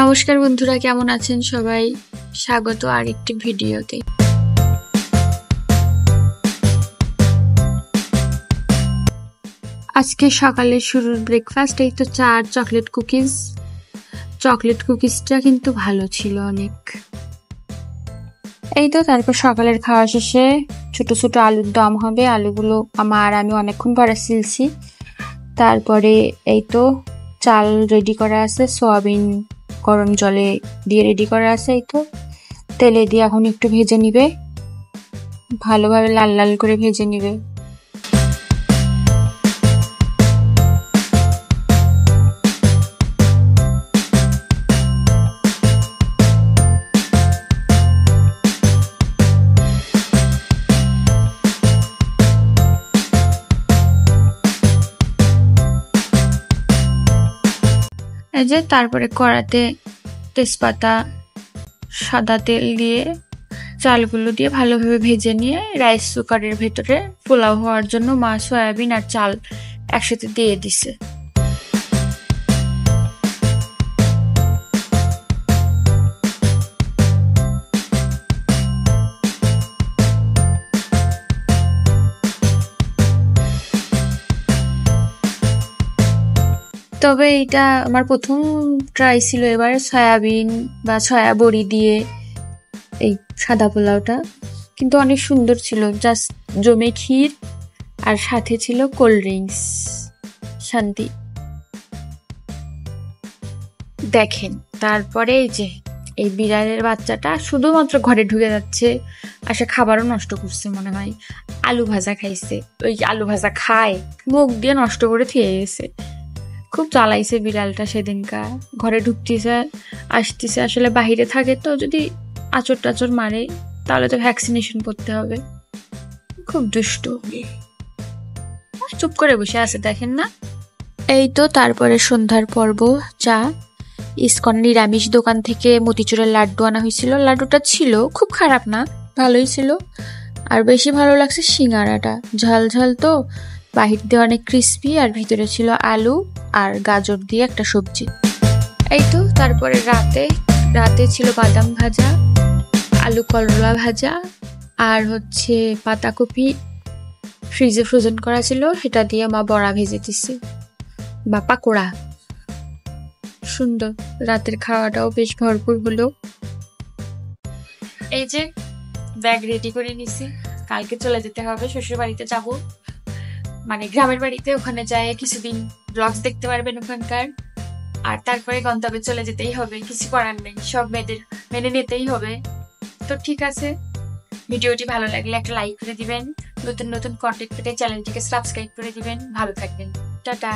নমস্কার বন্ধুরা, কেমন আছেন সবাই? স্বাগত আরেকটি ভিডিওতে। আজকে সকালে শুরুর ব্রেকফাস্ট এই তো চা আর চকলেট কুকিজটা কিন্তু ভালো ছিল অনেক। এই তো তারপর সকালের খাওয়া শেষে ছোট ছোট আলুর দম হবে। আলুগুলো আমি অনেকক্ষণ পরে ছিলছি। তারপরে এই তো চাল রেডি করা আছে, সয়াবিন গরম জলে দিয়ে রেডি করা আছে। এই তো তেলে দিয়ে এখন একটু ভেজে নিবে, ভালোভাবে লাল লাল করে ভেজে নিবে। এই যে তারপরে কড়াতে তেজপাতা, সাদা তেল দিয়ে চালগুলো দিয়ে ভালোভাবে ভেজে নিয়ে রাইস কুকারের ভেতরে পোলাও হওয়ার জন্য মা সয়াবিন আর চাল একসাথে দিয়ে দিছে। তবে এটা আমার প্রথম ট্রাই ছিল এবার সয়াবিন বা সয়া বড়ি দিয়ে এই সাদা পোলাওটা, কিন্তু অনেক সুন্দর ছিল। জাস্ট জমে ক্ষীর আর সাথে ছিল কোল্ড ড্রিঙ্কস। শান্তি। দেখেন তারপরে এই যে এই বিড়ালের বাচ্চাটা শুধুমাত্র ঘরে ঢুকে যাচ্ছে, আর সে খাবারও নষ্ট করছে। মনে হয় আলু ভাজা খাইছে, ওই আলু ভাজা খায় মুখ দিয়ে নষ্ট করে খেয়ে গেছে। খুব জ্বালাইছে বিড়ালটা সেদিনকার। ঘরে ঢুকতেছে আসতেছে, আসলে বাহিরে থাকে তো, যদি আচর টাচর মারে তাহলে তো ভ্যাকসিনেশন করতে হবে। খুব দুষ্ট, চুপ করে বসে আছে দেখেন না। এই তো তারপরে সন্ধ্যার পর্ব। চা ইসকন নিরামিষ দোকান থেকে মতিচুরের লাড্ডু আনা হয়েছিল। লাড্ডুটা ছিল খুব খারাপ না, ভালোই ছিল। আর বেশি ভালো লাগছে সিঙ্গারাটা, ঝাল ঝাল তো, বাহির দিয়ে অনেক ক্রিস্পি, আর ভিতরে ছিল আলু আর গাজর দিয়ে একটা সবজি। এই তো তারপরে রাতে ছিল বাদাম ভাজা, আলু করলা ভাজা, আর হচ্ছে পাতাকপি ফ্রিজে ফ্রোজেন করা ছিল, সেটা দিয়ে মা বড়া ভেজে দিচ্ছে বা পাকোড়া। সুন্দর। রাতের খাওয়াটাও বেশ ভরপুর হলো। এই যে ব্যাগ রেডি করে নিছি, কালকে চলে যেতে হবে শ্বশুর বাড়িতে যাব, মানে গ্রামের বাড়িতে। ওখানে যায় কিছুদিন ব্লগস দেখতে পারবেন ওখানকার। আর তারপরে গন্তব্যে চলে যেতেই হবে, কিছু করার নেই, সব মেয়েদের মেনে নিতেই হবে। তো ঠিক আছে, ভিডিওটি ভালো লাগলে একটা লাইক করে দিবেন, নতুন নতুন কন্টেন্ট পেতে চ্যানেলটিকে সাবস্ক্রাইব করে দিবেন। ভালো থাকবেন, টাটা।